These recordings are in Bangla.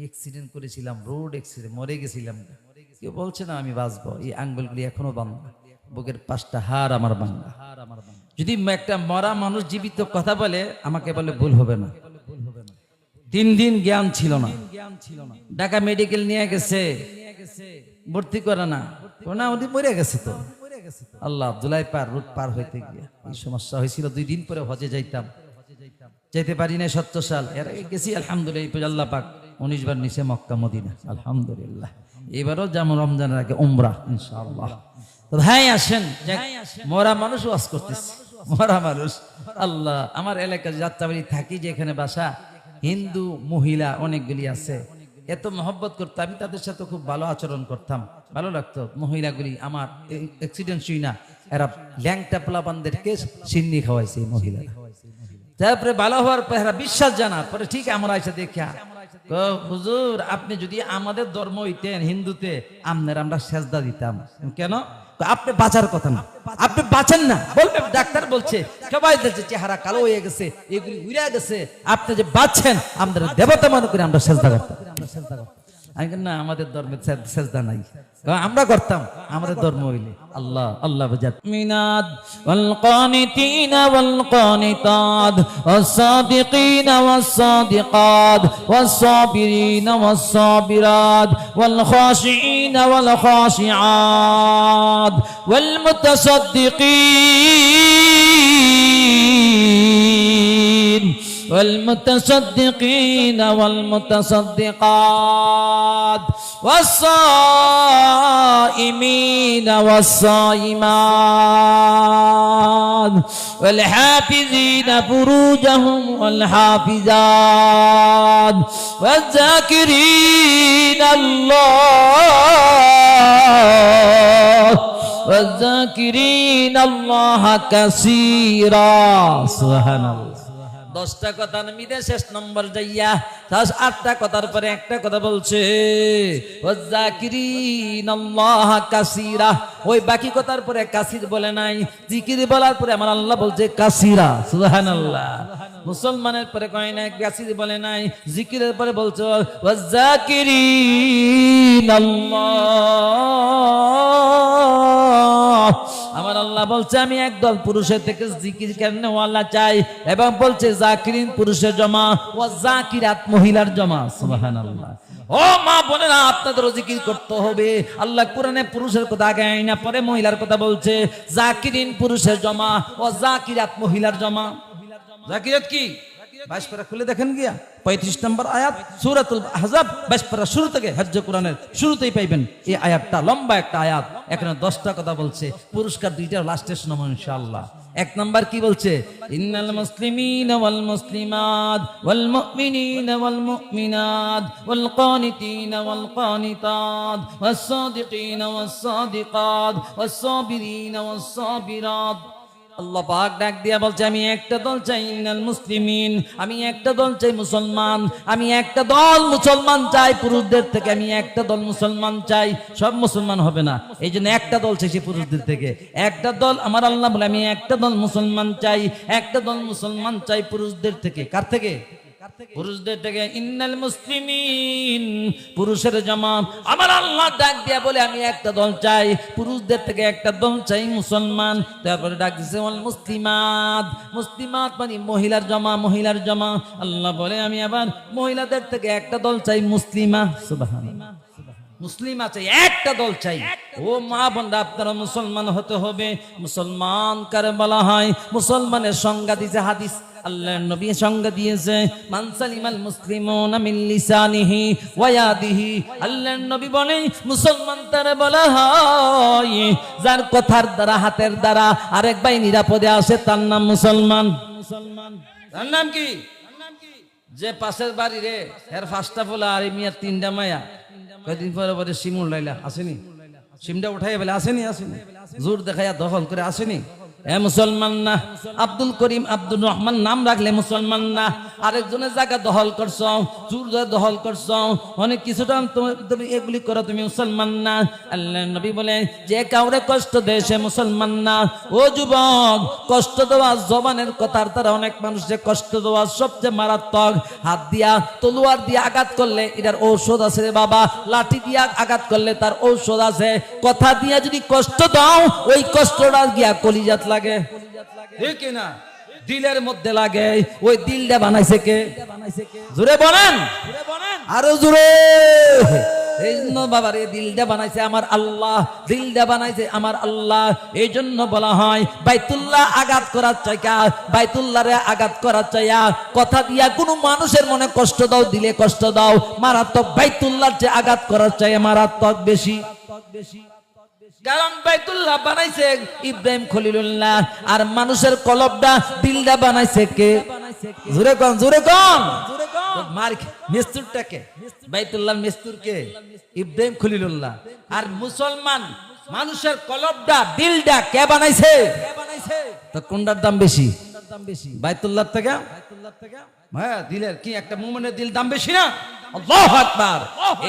অ্যাক্সিডেন্ট করেছিলাম, রোড অ্যাক্সিডেন্ট, মরে গেছিলাম। কেউ বলছে না আমি বাঁচবো, এই আঙ্গুলগুলি এখনো বাংলা, বুকের 5টা হাড় আমার বাংলা। যদি একটা মরা মানুষ জীবিত কথা বলে, আমাকে বলে ভুল হবে না। 3 দিন জ্ঞান ছিল না, ঢাকা মেডিকেল নিয়ে গেছে, ভর্তি করে না, না উনি মরে গেছে তো। আল্লাহ, জুলাই পার রোড পার হইতে গিয়ে এই সমস্যা হয়েছিল। 2 দিন পরে হজে যাইতাম, যেতে পারি না 17 সাল। এর আগে গেছি আলহামদুলিল্লাহ, আল্লাহ পাক 19 বার নিচে মক্কা মদিনা, আলহামদুলিল্লাহ। এবারও যেমন রমজানের আগে উমরা ইনশাআল্লাহ। তো ভাই আসেন, মরা মানুষ ওয়াজ করতেছে, মরা মানুষ। আল্লাহ, আমার এলাকায় যাত্রাবাড়ি থাকি, যেখানে বাসা, হিন্দু মহিলা অনেকগুলি আছে, এত মহব্বত করতো, আমি তাদের সাথে খুব ভালো আচরণ করতাম, ভালো লাগতো। মহিলাগুলি আমার অ্যাক্সিডেন্ট শুই না, এরা ল্যাংটা পোলাপানদেরকে সিন্নি খাওয়াইছে এই মহিলারা। তারপরে ভালো হওয়ার পর এরা বিশ্বাস জানার পরে ঠিক আমরা এসে দেখা, হুজুর আপনি যদি আমাদের ধর্ম হইতেন হিন্দুতে, আমরা সেজদা দিতাম। কেন? আপনি বাঁচার কথা না, আপনি বাঁচেন না। বলবে ডাক্তার বলছে সবাই দেখছে চেহারা কালো হয়ে গেছে, এগুলি উড়ে গেছে, আপনি যে বাঁচছেন, আমাদের দেবতা মনে করে আমরা সেজদা করতাম। আমি না, আমাদের ধর্মের সেজদা নাই, আমরা করতাম, আমাদের ধর্ম হইলে আল্লাহ আল্লাহ বুঝাত। মিনাদ ওয়াল কানিতিনা ওয়াল কানিতাত ওয়াস সাদিকিনা ওয়াস সাদিকাত ওয়াস সাবিরিনা ওয়াস সাবিরাত ওয়াল খাশিইনা ওয়াল খাশিআত ওয়াল মুতাসাদ্দিকিন والمتصدقين والمتصدقات والصائمين والصائمات والحافظين فروجهم والحافظات والذاكرين والذاكرين الله كثيرا سبحان الله। 10টা কথার মিদে শেষ নম্বর যাইয়া 8টা কথার পরে একটা কথা বলছে, ওয়াযাকিরিনাল্লাহ কাসীরা। ওই বাকি কথার পরে কাসীর বলে নাই, জিকির বলার পরে আমার আল্লাহ বলছে কাসীরা, সুবহানাল্লাহ। মুসলমানের পরে কয় না, কাসীর বলে নাই, জিকিরের পরে বলছে ওয়াযাকিরিনাল্লাহ। আমার আল্লাহ বলছে আমি একদল পুরুষের থেকে জিকির কেন আল্লাহ চাই, এবং বলছে জাকিরিন পুরুষের জমা, ওয়া জাকিরাত মহিলার জমা, সুবহানাল্লাহ। ও মা বোনেরা, আপনাদেরও জিকির করতে হবে। আল্লাহ কোরআনে পুরুষের কথা আগে না পরে মহিলার কথা বলছে, জাকিরিন পুরুষের জমা, ও জাকিরাত মহিলার জমা। জাকিরাত কি? 22 পারা খুলে দেখেন গিয়া, 35 নম্বর আয়াত সূরাতুল আহজাব, 22 পারা শুরু থেকে, হজ্জ কোরআনের শুরুতেই পাইবেন এই আয়াতটা, লম্বা একটা আয়াত। এখানে 10টা কথা বলছে, পুরস্কার 2টা লাস্টে শোনাবো ইনশাআল্লাহ। 1 নাম্বার কি বলছে? ইন্নাল মুসলিমিনা ওয়াল মুসলিমাত ওয়াল মুমিনিনা ওয়াল মুমিনাত ওয়াল কানিতিনা ওয়াল কানিতাত ওয়াস সাদিকিনা ওয়াস সাদিকাত ওয়াস সাবিরিনা ওয়াস সাবিরাত। আল্লাহ পাক ডাক দিয়া বলছে আমি একটা দল চাই, ইন্নাল মুসলিমিন, আমি একটা দল চাই মুসলমান, আমি একটা দল মুসলমান চাই পুরুষদের থেকে, আমি একটা দল মুসলমান চাই। সব মুসলমান হবে না, এই জন্য একটা দল চাইছি পুরুষদের থেকে, একটা দল। আমার আল্লাহ বলে আমি একটা দল মুসলমান চাই, একটা দল মুসলমান চাই পুরুষদের থেকে। কার থেকে? পুরুষদের থেকে। ইন্নাল মুসলিমিন, পুরুষের জমা। আমার আল্লাহ ডাক দিয়া বলে আমি একটা দল চাই পুরুষদের থেকে, একটা দল চাই মুসলমান। তারপরে ডাক দিছে ওয়াল মুসলিমাত, মুসলিমাত মানে মহিলার জমা, মহিলার জমা। আল্লাহ বলে আমি আবার মহিলাদের থেকে একটা দল চাই মুসলিমা, সুবহানাল্লাহ। মুসলিমা চাই, একটা দল চাই। ও মা বোনরা, আপনারা মুসলমান হতে হবে। মুসলমান কারে বলা হয়? মুসলমানের সংজ্ঞা দিয়েছে হাদিস, আল্লাহর নবী সংজ্ঞা দিয়েছে, মান সালিমাল মুসলিমুনা মিন লিসানিহি ওয়া ইয়াদিহি। আল্লাহর নবী বলেন মুসলমান তারে বলা হয় যার কথার দ্বারা, হাতের দ্বারা আরেক ভাই নিরাপদে আসে, তার নাম মুসলমান। তার নাম কি? যে পাশের বাড়ি রে, এর 5টা পোলা আর মিয়ার 3টা মায়া, কয়েকদিন পরে পরে সিমুল লাইলা আসেনি, সিমটা উঠাইয়া ফেলে আসেনি, আসেনি, জোর দেখাইয়া দখল করে আসেনি, এ মুসলমান না, আব্দুল করিম আব্দুর রহমান নাম রাখলে মুসলমান না। আরেকজনের জায়গা দখল করছো, চুর দখল করছো, অনেক কিছুটা তুমি এগুলি করো, তুমি মুসলমান না। আল্লাহ নবী বলে যে কাউরে কষ্ট দেয় সে মুসলমান না। ও যুবক, কষ্ট দেওয়া জবানের কথার দ্বারা অনেক মানুষকে কষ্ট দেওয়া সবচেয়ে মারাত্মক। হাত দিয়া তলোয়ার দিয়ে আঘাত করলে এটার ঔষধ আছে রে বাবা, লাঠি দিয়ে আঘাত করলে তার ঔষধ আছে। কথা দিয়া যদি কষ্ট দাও ওই কষ্টটা গিয়া কলিজাত লাগে, ঠিক না? দিলের মধ্যে লাগে। ওই দিলটা বানাইছে কে? জোরে বলেন, আরো জোরে। এই জন্য বাবার এই দিলটা বানাইছে আমার আল্লাহ, দিলটা বানাইছে আমার আল্লাহ। এই জন্য বলা হয় বাইতুল্লাহ আঘাত করার চাইয়া, বাইতুল্লাহরে আঘাত করার চাইয়া কথা দিয়া কোনো মানুষের মনে কষ্ট দাও, দিলে কষ্ট দাও, মারাত্মক বাইতুল্লাহর যে আঘাত করার চাইয়া মারাত্মক বেশি। কারণ বাইতুল্লাহ বানাইছে ইব্রাহিম খলিলুল্লাহ, আর মানুষের কলবটা দিলটা বানাইছে কে? জোরে কোন, জোরে কোন। মিস্তুরটাকে, বাইতুল্লাহ মিস্তুরকে ইব্রাহিম খলিলুল্লাহ। আর মুসলমান মানুষের কলবটা দিলটা কে বানাইছে? তো কোনটার দাম বেশি? বাইতুল্লাহ থেকে? হ্যাঁ, দিলের কি একটা মুমিনের দিল দাম বেশি না? আল্লাহু আকবার।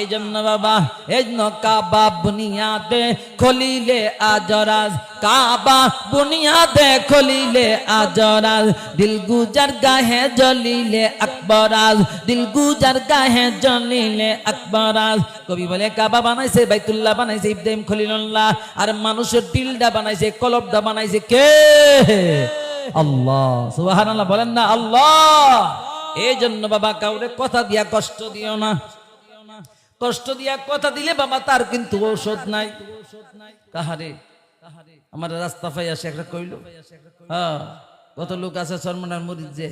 এই জন্য বাবা, এই জন্য কাবা বুনিয়াদে খলিলে আজরাজ, কাবা বুনিয়াদে খলিলে আজরাজ, দিল গুজার গাহে জলিলে আকবরাজ, দিল গুজার গাহে জলিলে আকবরাজ। কবি বলে কাবা বানাইছে, বাইতুল্লাহ বানাইছে ইব্রাহিম খলিলুল্লাহ, আর মানুষের দিলটা বানাইছে, কলবটা বানাইছে কে? আল্লাহ। সুবহানাল্লাহ বলেন না আল্লাহ। এই জন্য বাবা কাউরে কথা দিয়া কষ্ট দিও না। কষ্ট দিয়া কথা দিলে বাবা তার কিন্তু ঔষধ নাই। কাহারে আমার রাস্তা পাই আসে একটা কইল, হ্যাঁ, কত লোক আছে চরমনার মুরিদ যে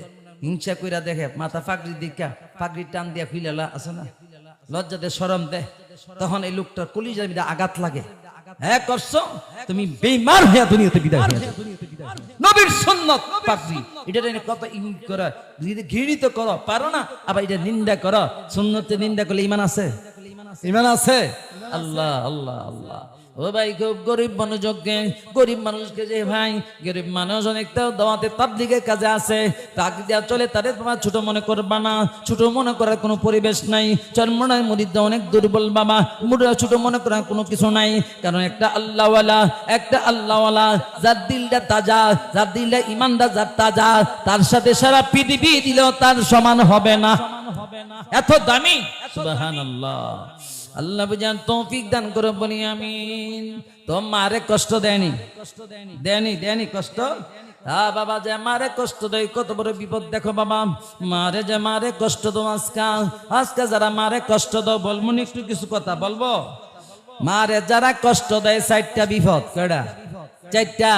হিংসা কইরা দেখে, মাথা পাগড়ি দিকা পাগড়ি টান দিয়া খুইলা আছে না, লজ্জাতে শরম দেয়, তখন এই লোকটার কলিজার ভিতরে আঘাত লাগে। হ্যাঁ করছো তুমি, বেঈমান হইয়া দুনিয়াতে বিদায় হইয়া নবীর সুন্নাত পাগড়ি এটা কত ইঙ্গিত করা, ঘৃণিত করো পারো না, আবার এটা নিন্দা করো। সুন্নতে নিন্দা করলে ঈমান আছে? ঈমান আছে? আল্লাহ আল্লাহ আল্লাহ। ও ভাই, খুব গরিব মনোযোগকে, গরিব মানুষকে যে ভাই, গরিব মানুষ অনেকটা দাওয়াতে তাবলীগের কাজে আছে, তাকে দেওয়া চলে, তাদের বাবা ছোট মনে করবা না। ছোট মনে করার কোনো পরিবেশ নাই। চরমনায় মুরিদরা অনেক দুর্বল বাবা, মুরিদরা ছোট মনে করার কোনো কিছু নাই। কারণ একটা আল্লাহওয়ালা, একটা আল্লাহওয়ালা যার দিলটা তাজা, যার দিলটা ইমানটা যার তাজা, তার সাথে সারা পৃথিবী দিলেও তার সমান হবে না, এত দামি। সুবহানাল্লাহ। আল্লাহ বুঝান তৌফিক দান করে বলি আমিন। তো মারে কষ্ট দেয়নি, দেয়নি, দেয়নি কষ্ট। হ্যাঁ বাবা, যে মারে কষ্ট দেয় কত বড় বিপদ। দেখো বাবা, মারে যে মারে কষ্ট দাও, আজকে যারা মারে কষ্ট দাও, বলবো একটু কিছু কথা বলবো। মারে যারা কষ্ট দেয় চারটা বিপদ। কেডা? চারটা।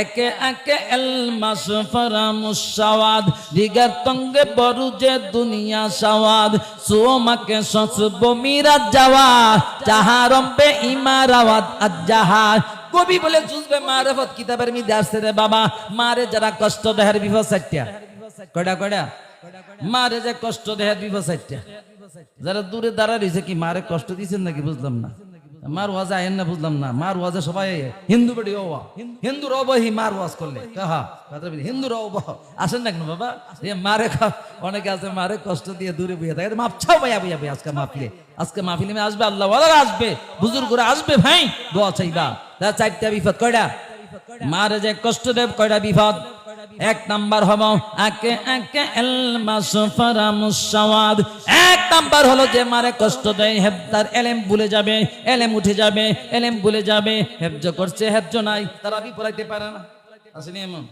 একে একে এল মাসফারা মুসাওয়াদ, দিগার তঙ্গে বরুজে দুনিয়া সাওয়াদ, সোমাকে সসব মিরাজ যাওয়া, চাহারম্বে ইমারাওয়াত আজ্জাহার। কবি বলে জুজবে মারিফত কিতাবের মধ্যে আসছে রে বাবা, মারে যারা কষ্ট দেহের বিপদ চারটা। কয়টা? কয়টা? মারে যে কষ্ট দেহের বিপদ চারটা। যারা দূরে দাঁড়া রয়েছে, কি মারে কষ্ট দিয়েছেন নাকি বুঝলাম না। মার ওয়াজ আইন না বুঝলাম না। মার ওয়াজে সবাই হিন্দু বেড়ি ওয়া, হিন্দুর অবহি মার ওয়াজ করলে হিন্দুর অব আসেন না কেন বাবা? মারে অনেকে আছে মারে কষ্ট দিয়ে দূরে বইয়ে থাকে। মাপছাও ভাইয়া বইয়া ভাই, আজকে মাহফিলে, আজকে মাহফিলে আসবে আল্লাহ ওয়ালা আসবে, বুজুর্গরা আসবে ভাই, দোয়া চাইবা। চারটা বিপদ। কয়টা? মারে যে কষ্ট দেব কয়টা বিপদ? এক নাম্বার হলো একে একে এল মাসফারা মুসাওয়াদ। এক নাম্বার হলো যে মারে কষ্ট দেয়, হেফতার এলেম ভুলে যাবে, এলেম উঠে যাবে, এলেম ভুলে যাবে, হেফজ করছে হেফজ নাই, তারা বি পড়াইতে পারে না। আসেনি এমন?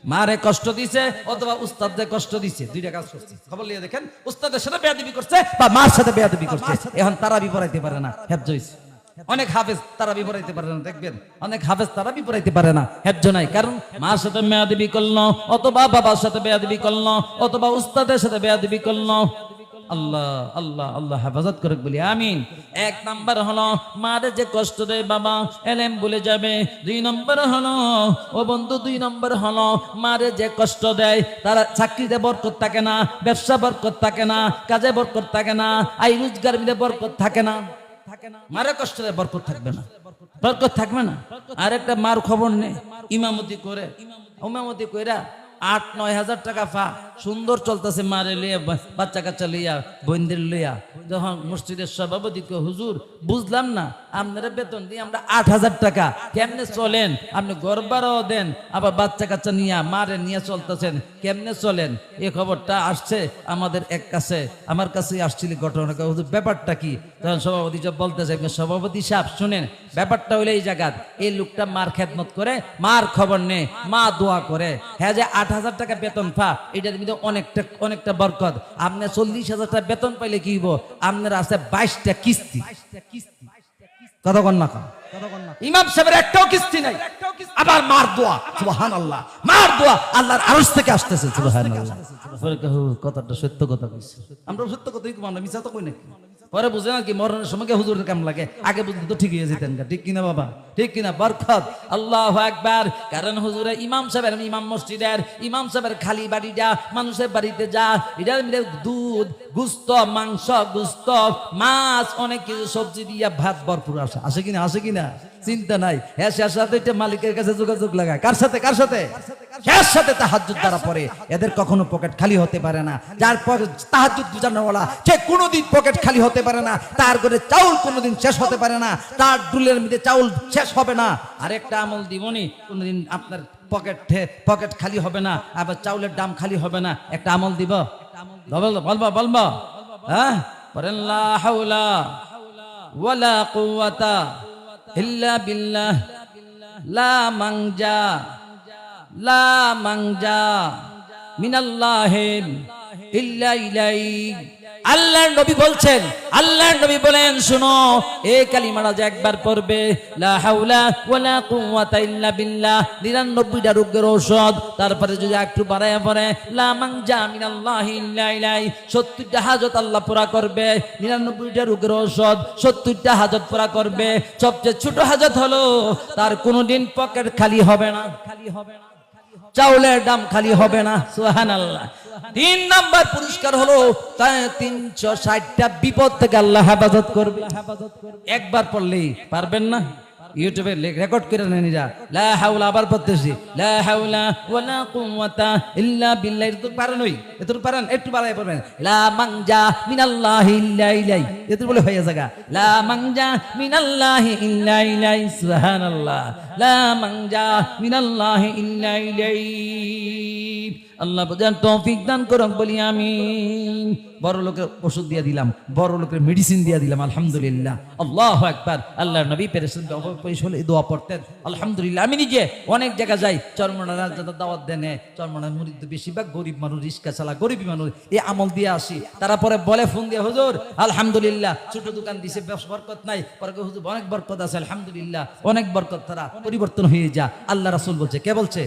মারে কষ্ট দিছে অথবা উস্তাদে কষ্ট দিছে, দুইটা কাজ করছে। খবর লিয়ে দেখেন, উস্তাদের সাথে বেয়াদবি করছে বা মার সাথে বেয়াদবি করছে, এখন তারা বি পড়াইতে পারে না, হেফজ হইছে। অনেক হাফেজ তারা বিপরাইতে পারে না, দেখবেন অনেক হাফেজ তারা বিপরাইতে পারে না, হেফজ নাই। কারণ মার সাথে বেয়াদবি করলো, অথবা বাবার সাথে বেয়াদবি করলো, অথবা উস্তাদের সাথে বেয়াদবি করলো। আল্লাহ আল্লাহ আল্লাহ হেফাজত করে বলি আমিন। এক নাম্বার হলো মারে যে কষ্ট দেয় বাবা, এলেম ভুলে যাবে। দুই নম্বর হলো ও বন্ধু, দুই নম্বর হলো মারে যে কষ্ট দেয় তারা চাকরিতে বরকত থাকে না, ব্যবসা বরকত থাকে না, কাজে বরকত থাকে না, আই রোজগার মিলে বরকত থাকে না। মারে কষ্ট দেয় বরকত থাকবে না। বরকত থাকবে না। আর একটা মার খবর নেই, ইমামতি করে ইমামতি কইরা 8-9 হাজার টাকা পা সুন্দর চলতেছে, মারে লইয়া বাচ্চা কাচ্চা লইয়া বোনদের লইয়া। যখন মসজিদের সভাপতি কয়, হুজুর বুঝলাম না, আপনারা বেতন দিয়ে আমরা 8,000 টাকা, কেমনে চলেন? আপনি ঘর ভাড়াও দেন, আবার বাচ্চা কাচ্চা নিয়ে মারে নিয়ে চলতেছেন, কেমনে চলেন? এই খবরটা আসছে আমাদের এক কাছে, আমার কাছে আসছিল ঘটনা। হুজুর ব্যাপারটা কি? তখন সভাপতি সব বলতেছে, সভাপতি সাহেব শুনেন, ব্যাপারটা হইলে এই জায়গা এই লোকটা মার খেদমত করে, মার খবর নেই, মা দোয়া করে। হ্যাঁ, যে 8,000 টাকা বেতন পা, এটার মধ্যে অনেকটা বরকত। আপনি 40,000 টাকা বেতন পাইলে কি হইব? আপনার আছে 22টা কিস্তি। কতক্ষণ না ইমাম সাহেবের একটাও কিস্তি নাই, আবার মার দোয়া, সুবহানাল্লাহ, মার দোয়া আল্লাহর আরশ থেকে আসতেছে, সুবহানাল্লাহ। কথাটা সত্য কথা কইছে, আমরা সত্য কথাই কই, আমরা মিছা তো কই নাকি? পরে বুঝে না কি মরণের সময় হুজুরের কাম লাগে, আগে বুঝতে তো ঠিক হয়ে যেতেন, ঠিক কিনা বাবা? ঠিক কিনা? বরকত, আল্লাহু আকবার। কারণ হুজুরে ইমাম সাহেবের, ইমাম মসজিদের ইমাম সাহেবের খালি বাড়ি যা, মানুষের বাড়িতে যা, এটার মধ্যে দুধ, গুস্ত, মাংস, গুস্ত, মাছ, অনেক কিছু সবজি দিয়া ভাত ভরপুর আসে, আসে কিনা? আসে কিনা? চিন্তা নাই। হ্যাঁ, শেষ সাথে মালিকের কাছে যোগাযোগ লাগায়, কার সাথে? কার সাথে? শেষ সাথে তাহাজ্জুদ দ্বারা পড়ে। এদের কখনো পকেট খালি হতে পারে না। যার পর তাহাজ্জুদ বুঝানোওয়ালা, সে কোনোদিন পকেট খালি হতে পারে না। তার ঘরে চাউল কোনোদিন শেষ হতে পারে না, তার ডুলের মধ্যে চাউল শেষ হবে না। আরেকটা আমল দিবনি, কোনোদিন আপনার পকেট খালি হবে না, আবার চাউলের দাম খালি হবে না। একটা আমল দিব, বলবো হ্যাঁ, বলেন লা হাওলা ওয়ালা কুওয়াতা ইল্লা বিল্লাহ, লা মানজা মিনাল্লাহি ইল্লা ইলাইহি। আল্লাহর নবী বলছেন, আল্লাহর নবী বলেন, শুনো, এই কালিমাটা যে একবার পড়বে, লা হাওলা ওয়ালা কুওয়াতা ইল্লা বিল্লাহ, 99টা রোগের ঔষধ। তারপরে যদি একটু বাড়ায়া পড়ে, লা মানজা মিনাল্লাহি ইল্লা ইলাইহি, 70টা হাজত আল্লাহ পুরা করবে। 99টা রোগের ঔষধ, 70টা হাজত পুরা করবে। সবচেয়ে ছোট হাজত হলো তার কোনোদিন পকেট খালি হবে না, চাউলের দাম খালি হবে না, সুবহানাল্লাহ। 3 নাম্বার পুরস্কার হলো 360টা বিপদ থেকে আল্লাহ হেফাজত করবে। একবার পড়লেই পারবেন না, ইউটিউবে রেকর্ড করে নেন, লা হাওলা, আবার পড়তেছি, লা হাওলা ওয়ালা কুওয়াতা ইল্লা বিল্লাহ। এত পারেন? ওই এত পারেন? একটু বাড়ায় পড়বেন, লা মানজা মিনাল্লাহি ইল্লা ইলাইহি, এত বলে হয়ে যাবে, লা মানজা মিনাল্লাহি ইল্লা ইলাইহি, সুবহানাল্লাহ, লা মানজা মিনাল্লাহি ইল্লা ইলাইহি। আল্লাহ বুঝান তৌফিক দান করুন, বলি আমিন। বড় লোকের ওষুধ দিয়ে দিলাম, বড় লোকের মেডিসিন দিয়ে দিলাম, আলহামদুলিল্লাহ, আল্লাহু আকবার। আল্লাহর নবী পেরেছেন হলে দোয়া পড়তেন, আলহামদুলিল্লাহ। আমি নিজে অনেক জায়গা যাই, চরমনার দাওয়াত দেন, চরমনার মুরিদ বেশিরভাগ গরিব মানুষ, রিস্কা চালা, গরিব মানুষ, এই আমল দিয়ে আসি। তারা পরে বলে ফোন দিয়ে, হুজুর আলহামদুলিল্লাহ, ছোট দোকান দিছে, বরকত নাই। পরে হুজুর অনেক বরকত আছে, আলহামদুলিল্লাহ, অনেক বরকত। তারা পরিবর্তন হয়ে যা। আল্লাহ রাসূল বলছে, কে বলছে?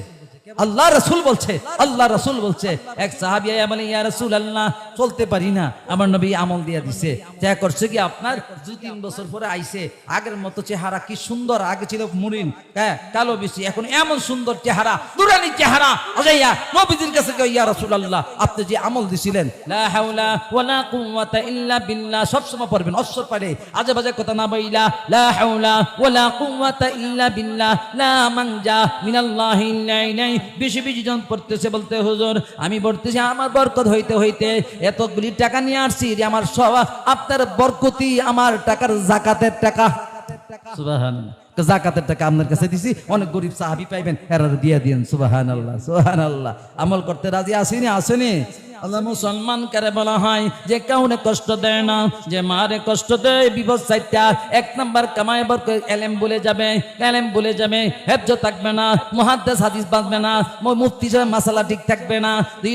আল্লাহ রাসূল বলছে, আল্লাহ রাসূল বলছে। এক সাহাবী বলে, ইয়া রাসূলুল্লাহ, চলতে পারি না, আমার নবী আমল দিয়ে দিছে। তা করছে কি, আপনার 2-3 বছর পরে আইছে, আগের মতো চেহারা কি সুন্দর, আগে ছিল মুরিন, হ্যাঁ কালো বেশি, এখন এমন সুন্দর চেহারা, নুরানি চেহারা। আজাইয়া নবীজির কাছে কই, ইয়া রাসূলুল্লাহ, আপনি যে আমল দিছিলেন, লা হাওলা ওয়ালা কুওয়াতা ইল্লা বিল্লাহ, সব সময় পড়বেন, অশ্বর পারে, আজে বাজে কথা না বইলা, লা হাওলা ওয়ালা কুওয়াতা ইল্লা বিল্লাহ, লা মানজা মিনাল্লাহি ইল্লা ইলাইহি। বেশি বেশি জন পড়তেছে, বলতে, হুজুর আমি পড়তেছি, আমার বরকত হইতে হইতে এতগুলি টাকা নিয়ে আসছি, আমার সব আপনার বরকতি, আমার টাকার জাকাতের টাকা, সুবহানাল্লাহ, জাকাতের টাকা আপনার কাছে দিছি, অনেক গরিব সাহাবী পাইবেন, এরা দিয়ে দিয়েন, সুবহানাল্লাহ, সুবহানাল্লাহ। আমল করতে রাজি আসেনি? আসেনি? আল্লাহ মুসলমান কারে বলা হয় যে কাউনে কষ্ট দেয় না, যে মারে কষ্ট দেয় বিপদ চাইটা। 1 নাম্বার কামায় বরকত, এলেম বলে যাবে, এলেম বলে যাবে, হেফজ থাকবে না, মুহাদ্দিস হাদিস বাঁচবে না, মুফতি সাহেব মাসালা ঠিক থাকবে না। 2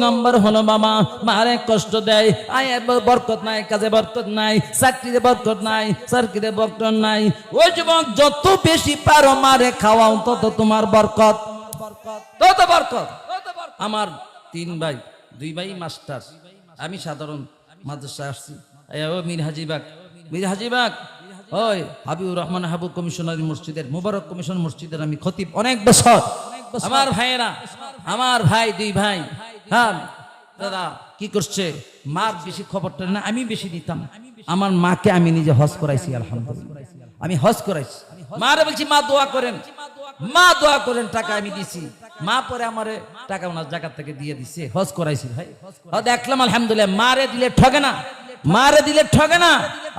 নাম্বার হলো বাবা মারে কষ্ট দেয়, আয়ের বরকত নাই, কাজে বরকত নাই, চাকরিতে বরকত নাই, চাকরিতে বরকত নাই। ওই যুবক, যত বেশি পারো মারে খাওয়াও, তত তোমার বরকত, তত বরকত। আমার 3 ভাই, 2 ভাই মাস্টার, আমি সাধারণ মাদ্রাসা আসছি। ও মীর হাজিবাগ, ওই হাবিবুর রহমান হাবু কমিশনারি মসজিদের, মুবারক কমিশন মসজিদের আমি খতিব অনেক বছর। আমার ভাইয়েরা, আমার ভাই 2 ভাই, হ্যাঁ দাদা কি করছে, মার বেশি খবরটা না, আমি বেশি দিতাম। আমার মাকে আমি নিজে হজ করাইছি, আলহামদুলিল্লাহ, আমি হজ করাইছি, মারে বলছি মা দোয়া করেন, মা দোয়া করেন, টাকা আমি দিছি, মা পরে আমারে টাকা ওনার জায়গা থেকে দিয়ে দিছে, হজ করাইছি ভাই। দেখলাম আলহামদুলিল্লাহ, মারে দিলে ঠগে না, মারে দিলে ঠগে না,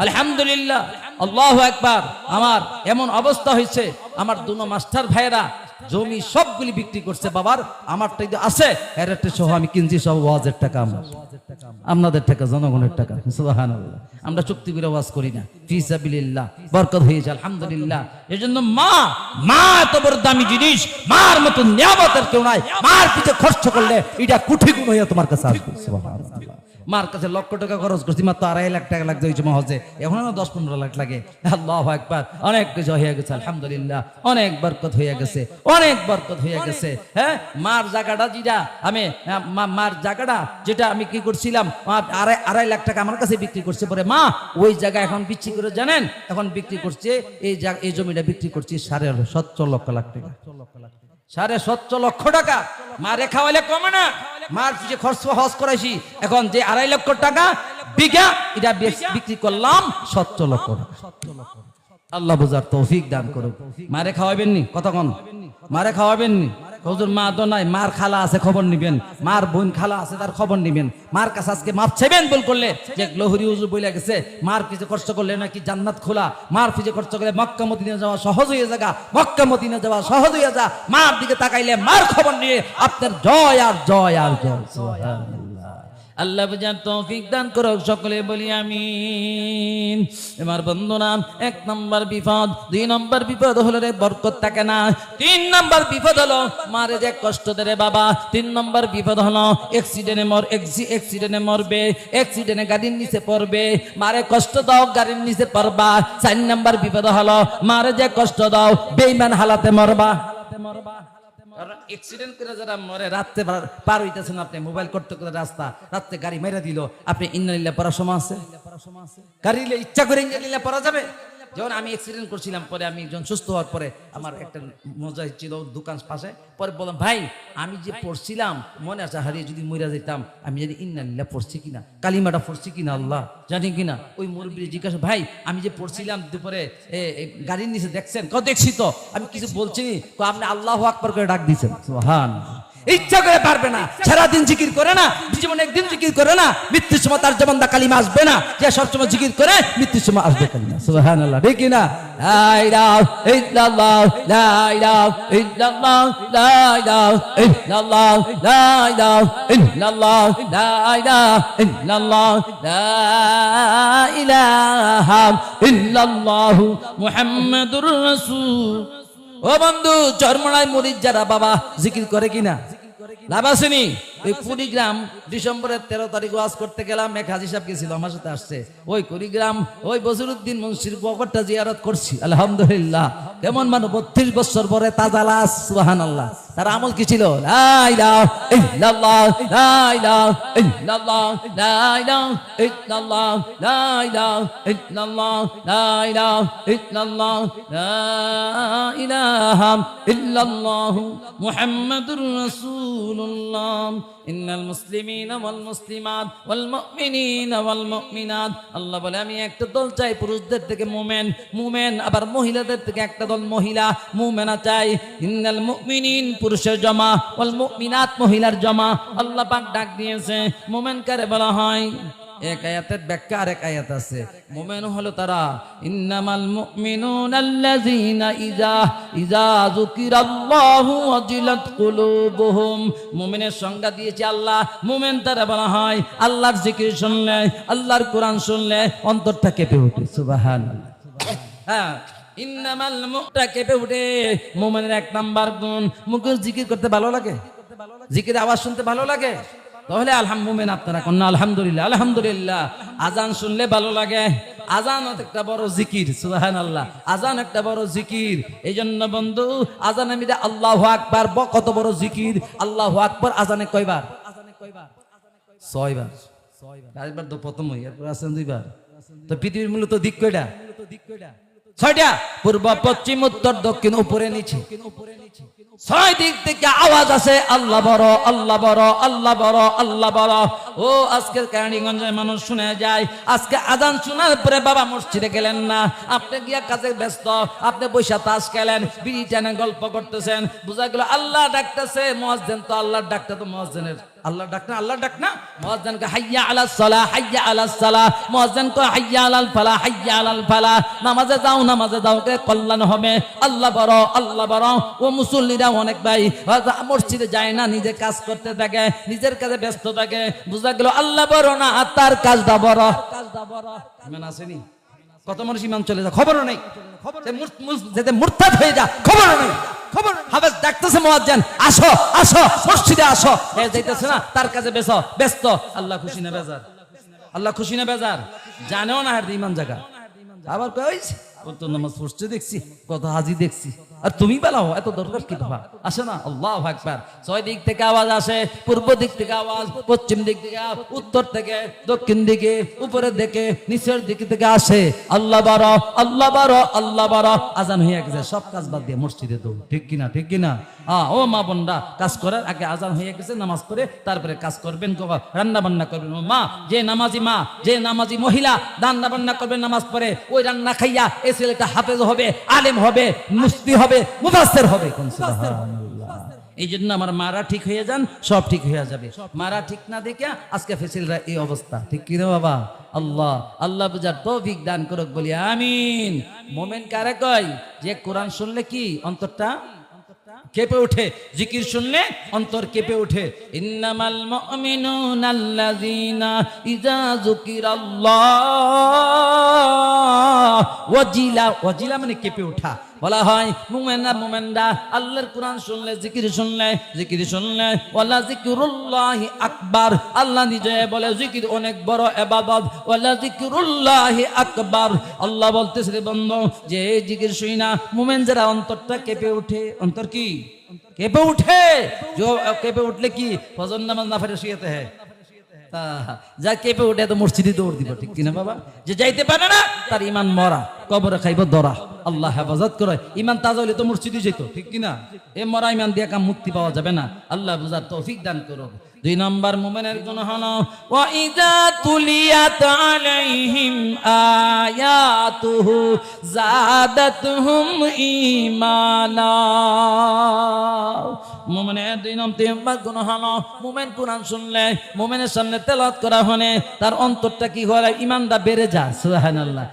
আলহামদুলিল্লাহ, আল্লাহু আকবার। আমার এমন অবস্থা হয়েছে, আমার দুনো মাস্টার ভাইরা জমি সবগুলি বিক্রি করছে, বাবার আমারটা আছে এর একটা সহ আমি কিনছি, সব ওয়াজের টাকা, আমার আপনাদের টাকা, জনগণের টাকা, সুবহানাল্লাহ। আমরা চুক্তি করে ওয়াজ করি না, ফি সাবিলিল্লাহ, বরকত হয়েছে আলহামদুলিল্লাহ। এজন্য মা এত বড় দামি জিনিস, মার মতো নিয়ামতের কেউ নাই। মার পিছে খরচ করলে এটা কোটি গুণ হইয়া তোমার কাছে আসবে, সুবহানাল্লাহ। মার কাছে লক্ষ টাকা খরচ করছি, মাত্র 2.5 লাখ টাকা লাগছে ওই সময় হজে, এখন 10-15 লাখ লাগে। আল্লাহু আকবার, অনেক কিছু হয়ে গেছে আলহামদুলিল্লাহ, অনেক বরকত হয়ে গেছে, অনেক বরকত হয়ে গেছে। হ্যাঁ, মার জায়গাটা যেটা আমি মার জায়গাটা যেটা আমি কি করছিলাম, 2.5 লাখ টাকা আমার কাছে বিক্রি করছে, পরে মা ওই জায়গা এখন বিক্রি করে জানেন, এখন বিক্রি করছে এই জমিটা বিক্রি করছি 17.5 লক্ষ টাকা, 17.5 লক্ষ টাকা। মারে খাওয়াইলে কমে না, মার যে খরচ হজ করাইছি, এখন যে 2.5 লক্ষ টাকা বিঘা, এটা বিক্রি করলাম 17 লক্ষ টাকা। আল্লাহ বুঝার তৌফিক দান করুক। মারে খাওয়াবেন নি, কতক্ষণ মারে খাওয়াবেন নি? হুজুর মা তো নাই, মার খালা আছে, খবর নিবেন, মার বোন খালা আছে, তার খবর নিবেন। মার কাছে আজকে মাপ চাইবেন, বল করলে যে লহরি হুজুর বইলা গেছে, মার পিছে খরচ করলে নাকি জান্নাত খোলা, মার পিছে খরচ করলে মক্কা মদিনা যাওয়া সহজ হয়ে যাগা, মক্কা মদিনা যাওয়া সহজ হয়ে যা। মার দিকে তাকাইলে মার খবর নিয়ে আপনার জয় আর জয় আর জয়। সুবহানাল্লাহ। আল্লাহ বুঝার তৌফিক দান করুক, সকলে বলি আমিন। এবার বন্ধুরা, 1 নম্বর বিপদ, 2 নম্বর বিপদ হলো রে বরকত থাকে না। 3 নম্বর বিপদ হলো মারে যে কষ্ট দেয় রে বাবা। 3 নম্বর বিপদ হলো অ্যাক্সিডেন্টে মরবে, অ্যাক্সিডেন্টে গাড়ির নিচে পড়বে, মারে কষ্ট দাও গাড়ির নিচে পড়বা। 4 নম্বর বিপদ হলো মারে যে কষ্ট দাও বেঈমান হালাতে মরবা। কারণ অ্যাক্সিডেন্ট করে যারা মরে, রাত্রে পার হইতেছেন আপনি, মোবাইল করতে করতে রাস্তা, রাত্রে গাড়ি মেরে দিল, আপনি ইন্নালিল্লাহ পড়ার সময় আছে? গাড়ি ইচ্ছা করে ইন্নালিল্লাহ পড়া যাবে? যেমন আমি অ্যাক্সিডেন্ট করছিলাম, পরে আমি যখন সুস্থ হওয়ার পরে আমার একটা মজা ছিল দোকান পাশে, পরে বললাম ভাই আমি যে পড়ছিলাম মনে আছে, হারিয়ে যদি মরে যেতাম, আমি জানি ইন্নালিল্লাহ পড়ছি কিনা, কালিমাটা পড়ছি কিনা আল্লাহ জানি কিনা। ওই মুরব্বী জিজ্ঞাসা, ভাই আমি যে পড়ছিলাম দুপুরে গাড়ির নিচে দেখছেন? দেখছি তো। আমি কিছু বলছি, আপনি আল্লাহু আকবার করে ডাক দিয়েছেন। সুবহানাল্লাহ। ইচ্ছা করে পারবে না, সারাদিন জিকির করে না, জীবনে একদিন জিকির করে না, মৃত্যুর সময় তার জবানটা কালিমা আসবে না। যে সবসময় জিকির করে মৃত্যুর সময় আসবে কালিমা। সুবহানাল্লাহ, ঠিক কি না? লা ইলাহা ইল্লাল্লাহ, লা ইলাহা ইল্লাল্লাহ, লা ইলাহা ইল্লাল্লাহ, লা ইলাহা ইল্লাল্লাহ, লা ইলাহা ইল্লাল্লাহ, লা ইলাহা ইল্লাল্লাহ মুহাম্মাদুর রাসূল। ও বন্ধু, চরমনায় মরিদ যারা বাবা জিকির করে কিনা? লাভ আসেনি? ওই কুড়িগ্রাম ডিসেম্বরের 13 তারিখ ওয়াজ করতে গেলাম, এক হাজি সাহেব গেছিল আমার সাথে, আসছে ওই কুড়িগ্রাম, ওই বজরুদ্দিন মুন্সির বকরটা জিয়ারত করছি আলহামদুলিল্লাহ। কেমন মানুষ, 32 বছর পরে তাজা লাশ, সুবহানাল্লাহ। তার আমল কি ছিল? লা ইলাহা ইল্লাল্লাহ, লা ইলাহা ইল্লাল্লাহ, লা ইলাহা ইল্লাল্লাহ, লা ইলাহা ইল্লাল্লাহ, লা ইলাহা ইল্লাল্লাহ, লা ইলাহা ইল্লাল্লাহ মুহাম্মাদুর রাসূলুল্লাহ। ইন্নাল মুসলিমিনা ওয়াল মুসলিমাত ওয়াল মুমিনিনা ওয়াল মুমিনাত। আল্লাহ বলে আমি একটা দল চাই পুরুষদের থেকে মুমিন, আবার মহিলাদের থেকে একটা দল মহিলা মুমিনা চাই। ইন্নাল মুমিনিন পুরুষের জমা, ওয়াল মুমিনাত মহিলার জমা। আল্লাহ পাক ডাক দিয়েছে মুমিন কারে বলা হয়? এক আয়াতের ব্যাখ্যা আর এক আয়াত আছে। মুমিন হলো তারা, ইন্নামাল মুমিনুনা আল্লাযীনা ইযা যুকিরাল্লাহু ওয়াজিলাত কুলুবুহুম। মুমিনের সংজ্ঞা দিয়েছে আল্লাহ। মুমিন তারা বলা হয় আল্লাহর জিকির শুনলে, আল্লাহর কোরআন শুনলে অন্তরটা কেঁপে ওঠে। সুবহানাল্লাহ। হ্যাঁ, ইন্নামাল মুমিনুনা কেঁপে ওঠে। মুমিনের 1 নাম্বার গুণ, মুখের জিকির করতে ভালো লাগে, জিকির আওয়াজ শুনতে ভালো লাগে। তাহলে আলহামদুলিল্লাহ, আপনারা কোন আলহামদুলিল্লাহ, আলহামদুলিল্লাহ। আজান শুনলে ভালো লাগে, আজান একটা বড় জিকির। সুবহানাল্লাহ, আজান একটা বড় জিকির। এই জন্য বন্ধু, আজান আমি আল্লাহু আকবার কত বড় জিকির। আল্লাহু আকবার আজানে কয়বার? 6 বার। 6 বার তো প্রথমই, এরপর আছেন 2 বার। তো পৃথিবীর মূলত দিক কয়টা? ছয়টা, পূর্ব পশ্চিম উত্তর দক্ষিণ উপরে নিচে। ছয় দিক থেকে আওয়াজ আছে, আল্লাহ বড়, আল্লাহ বড়, আল্লাহ বড়, আল্লাহ বড়। ও আজকের কেরানীগঞ্জের মানুষ শুনে যায়, আজকে আজান শোনার পরে বাবা মসজিদে গেলেন না, আপনি গিয়া কাজে ব্যস্ত, আপনি বৈশা তাস খেলেন, বিড়ি টানে গল্প করতেছেন, বুঝা গেল আল্লাহ ডাকতেছে। মুয়াজ্জিন তো আল্লাহর ডাকটা তো মুয়াজ্জিনের আল্লাহ ডাক না, আল্লাহ ডাক না। মুয়াজ্জিন কে হাইয়া আলাস সালাহ, হাইয়া আলাস সালাহ, মুয়াজ্জিন কে হাইয়া আলাল ফালাহ, হাইয়া আলাল ফালাহ। নামাজে যাও, নামাজে যাও, কে কল্যাণ হবে। আল্লাহ বড়, আল্লাহ বড়। ও মুসল্লিরা অনেক ভাই মসজিদে যায় না, নিজে কাজ করতে থাকে, নিজের কাজে ব্যস্ত থাকে, বুঝা গেল আল্লাহ বড় না, আর তার কাজটা বড়। ইমান আসেনি? কত মানুষ ইমান চলে যায়, খবরও নেই, যেতে মুরতাদ হয়ে যা, খবরও নেই। হাফেজ ডাকতেছে মুয়াজ্জিন, আসো আসো মসজিদে আসো, যাইতেছে না, তার কাজে ব্যস্ত। আল্লাহ খুশি না বেজার? আল্লাহ খুশি না বেজার? জানেও না হার ইমান জায়গা। আবার কইছে কত নামাজ পড়ছে দেখছি, কত হাজি দেখছি, আর তুমি বেলাও এত দরকার কি বাবা? আসে না? আল্লাহু আকবার। ছয় দিক থেকে আওয়াজ আসে, পূর্ব দিক থেকে আওয়াজ, পশ্চিম দিক থেকে, উত্তর থেকে, দক্ষিণ দিকে, উপরের দিকে, নিচের দিক থেকে আসে। আল্লাহ বড়, আল্লাহ বড়, আল্লাহ বড়। আজান হয়ে গেছে, সব কাজ বাদ দিয়ে মসজিদে দৌড়। ঠিক কিনা? ঠিক কিনা? ও মা বোনরা, কাজ করার আগে আজান হয়ে গেছে, নামাজ পড়ে তারপরে কাজ করবেন, রান্না বান্না করবেন। মা, যে নামাজি মহিলা রান্না বান্না করবেন নামাজ পড়ে, ওই রান্না খাইয়া এই ছেলেটা হাফেজ হবে, আলেম হবে, মুফতি হবে, মুফাসসির হবে। সুবহানাল্লাহ। এই জন্য আমার মারা ঠিক হয়ে যান, সব ঠিক হয়ে যাবে। মারা ঠিক না দেখে আজকে ফেসিলরা এই অবস্থা। ঠিক কি রে বাবা? আল্লাহ বুঝার তৌফিক দান করুক, বলি আমিন। মোমেন কারে কয়? যে কোরআন শুনলে কি অন্তরটা কেঁপে ওঠে, জিকির শুনলে অন্তর কেঁপে ওঠে। ইন্নামাল মুমিনুনা আল্লাযীনা ইযা যুকিরাল্লাহ ওয়াজিলা মানে কেঁপে ওঠা। বলা হয় মুমিনরা আল্লাহর কোরআন শুনলে, জিকির শুনলে ওয়ালা যিকরুল্লাহি আকবার। আল্লাহ নিজে বলে জিকির অনেক বড় ইবাদত, ওয়ালা যিকরুল্লাহি আকবার। আল্লাহ বলতেছে রে বান্দা, যে জিকির শুনা মুমিন যারা অন্তরটা কেঁপে ওঠে। অন্তর কি কেঁপে উঠে? जो কেঁপে উঠলে কি ফজর নামাজ না পড়ে শুয়েতে হয়, যা কেঁপে উঠে তো মসজিদে দৌড় দিব। ঠিক কিনা বাবা? যে যাইতে পারে না তার ইমান মরা, কবরে খাইব দরা। আল্লাহ হেফাজত করে। ইমান তাজা হইলে তো মসজিদে যেত। ঠিক কিনা? এ মরা ইমান দিয়ে কাম মুক্তি পাওয়া যাবে না। আল্লাহ বুঝার তৌফিক দান করুক। 2 নম্বর মুমিনের গুণ হলো ওয়া ইযা তুলিয়াত আলাইহিম আয়াতুহু যাদাতুহুম ঈমানা। মুমিনের 2 নম্বর গুণ হলো মুমিন কোরআন শুনলে, মুমিনের সামনে তেলাওয়াত করা হলে তার অন্তরটা কি হয়? ঈমানটা বেড়ে যায়। সুবহানাল্লাহ।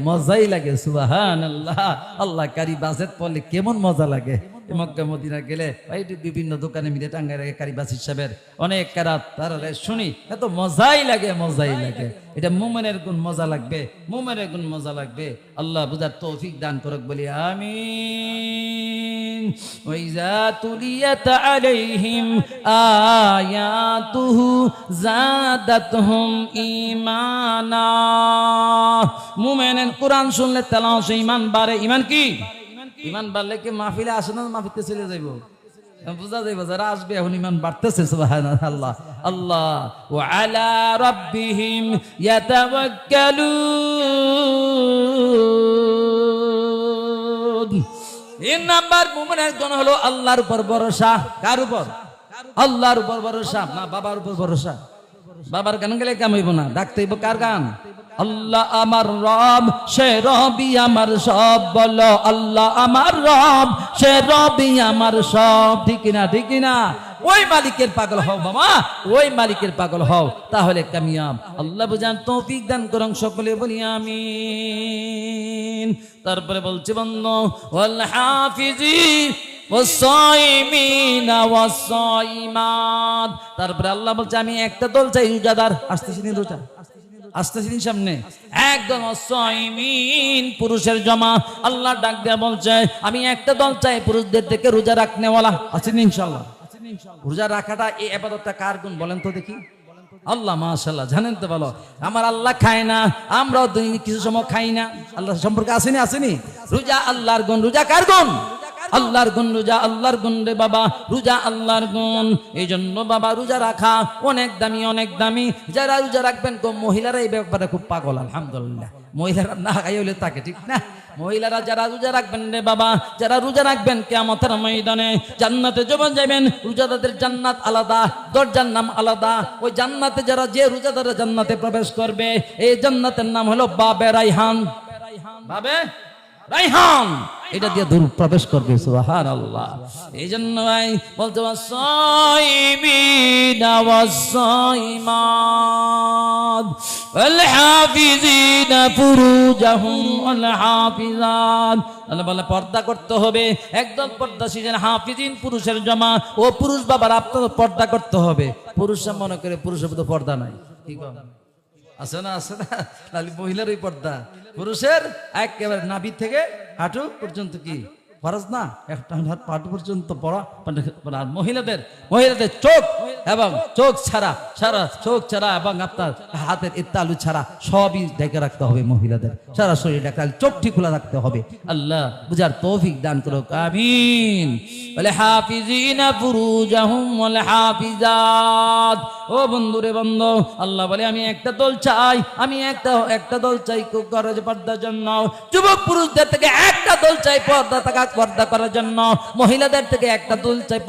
মজাই লাগে। সুবহানাল্লাহ। আল্লাহ কারি বাজেট পড়লে কেমন মজা লাগে। মক্কা মদিনা গেলে বিভিন্ন দোকানে মিলে টাঙ্গাই রাখে কারি বাসির সাহেবের অনেক কারাত তারা শুনি, এত মজাই লাগে। এটা মুমিনের গুণ, মজা লাগবে, মুমিনের গুণ মজা লাগবে। আল্লাহ বুঝার তৌফিক দান করুক, বলি আমিন। ওয়া ইযা তুলিয়াত আলাইহিম আয়াতুহু যাদাতুহুম ঈমানা। মুমিনের কোরআন শুনলে তেলাওয়াতে ঈমান বাড়ে। ঈমান কি? ঈমান বাড়লে কি মাহফিলে আসে না, মাহফিলে চলে যাইব? বুঝা যাইব যারা আসবে এখন ঈমান বাড়তেছে। সুবহানাল্লাহ। আল্লাহ ওয়া আলা রাব্বিহিম ইয়াতাওয়াক্কালুন। 3 নাম্বার মুমিনের গুণ হলো আল্লাহর উপর ভরসা। কার উপর? আল্লাহর উপর ভরসা। না বাবার উপর ভরসা। বাবার গান গেলে কাম হইব না, ডাকতে হইব কার গান? আল্লাহ আমার রব, সে রবি আমার সব। বলো আল্লাহ আমার রব, সে রবি আমার সব। ঠিক কিনা? ঠিক কিনা? ওই মালিকের পাগল হও বাবা, ওই মালিকের পাগল হও, তাহলে কামিয়াব। আল্লাহ বুঝান তৌফিক দান করুন, সকলে বলি আমিন। তারপরে বলছে বন্ধু ওয়াল হাফিজিন ওয়াস-সাইমিনা ওয়াস-সাইমাত। তারপরে আল্লাহ বলছে আমি একটা দল চাই রোজাদার। আসতেছি নি রোজা? আসতেছি সামনে একদম সাইমিন, পুরুষের জমা। আল্লাহ ডাক দেয়া বলছে আমি একটা দল চাই পুরুষদের থেকে রোজা রাখনেওয়ালা। আছেন ইনশাআল্লাহ? রোজা রাখাটা এই ইবাদতটা কার গুণ বলেন তো দেখি? আল্লাহ। মাশাআল্লাহ। জানেন তো বলো, আমার আল্লাহ খায় না, আমরাও কিছু সময় খাই না। আল্লাহ সম্পর্কে আসেনি? রোজা আল্লাহর গুণ। রোজা কার গুণ? আল্লাহর গুণ রোজা, আল্লাহর গুণ রে বাবা, রোজা আল্লাহর গুণ। এই জন্য বাবা রোজা রাখা অনেক দামি, অনেক দামি। যারা রোজা রাখবেন মহিলারা এই ব্যাপারে খুব পাগল, আলহামদুলিল্লাহ। মহিলারা না খাই হইলে তাকে, ঠিক না? মহিলারা যারা রোজা রাখবেন রে বাবা, যারা রোজা রাখবেন কিয়ামতের ময়দানে জান্নাতে যখন যাবেন, রোজাদারদের জান্নাত আলাদা, দরজার নাম আলাদা। ওই জান্নাতে যারা, যে রোজাদাররা জান্নাতে প্রবেশ করবে, এই জান্নাতের নাম হলো বাবে রাইহান। বাবে রাইহান, এটা দিয়ে দূর প্রবেশ করবে। সুবহানাল্লাহ। এই জন্য ভাই বলতে ওয়াসাইমিনা ওয়াসাইমাত ওয়াল হাফিজিনা ফুরুজাহুম ওয়াল হাফিজাত। আল্লাহ বলে পর্দা করতে হবে। একদম পর্দাশীল হাফিজিন পুরুষের জমা। ও পুরুষ বাবার আপনাদের পর্দা করতে হবে। পুরুষরা মনে করে পুরুষের মধ্যে পর্দা নাই, কি কম আছে না? আছে না? তাহলে মহিলার ওই পর্দা, পুরুষের একেবারে নাভি থেকে হাঁটু পর্যন্ত কি ফরজ না? একটা হাঁটু পর্যন্ত পড়া। আর মহিলাদের চোখ এবং চোখ ছাড়া, চোখ ছাড়া এবং আপনার হাতের তালু ছাড়া সবই ঢেকে রাখতে হবে মহিলাদের। সারা শরীর ঢাকা, চোখটি খোলা রাখতে হবে। আল্লাহ বুঝার তৌফিক দান করুক, আমিন। বলে হাফিজিনা ফুরুজাহুম ওয়াল হাফিজাত। ও বন্ধু রে বন্ধু, আল্লাহ বলে আমি একটা দল চাই, আমি একটা দল চাই গরজ পর্দার জন্য। যুবক পুরুষদের থেকে একটা দল চাই পর্দা করার জন্য। মহিলাদের থেকে একটা দল চাই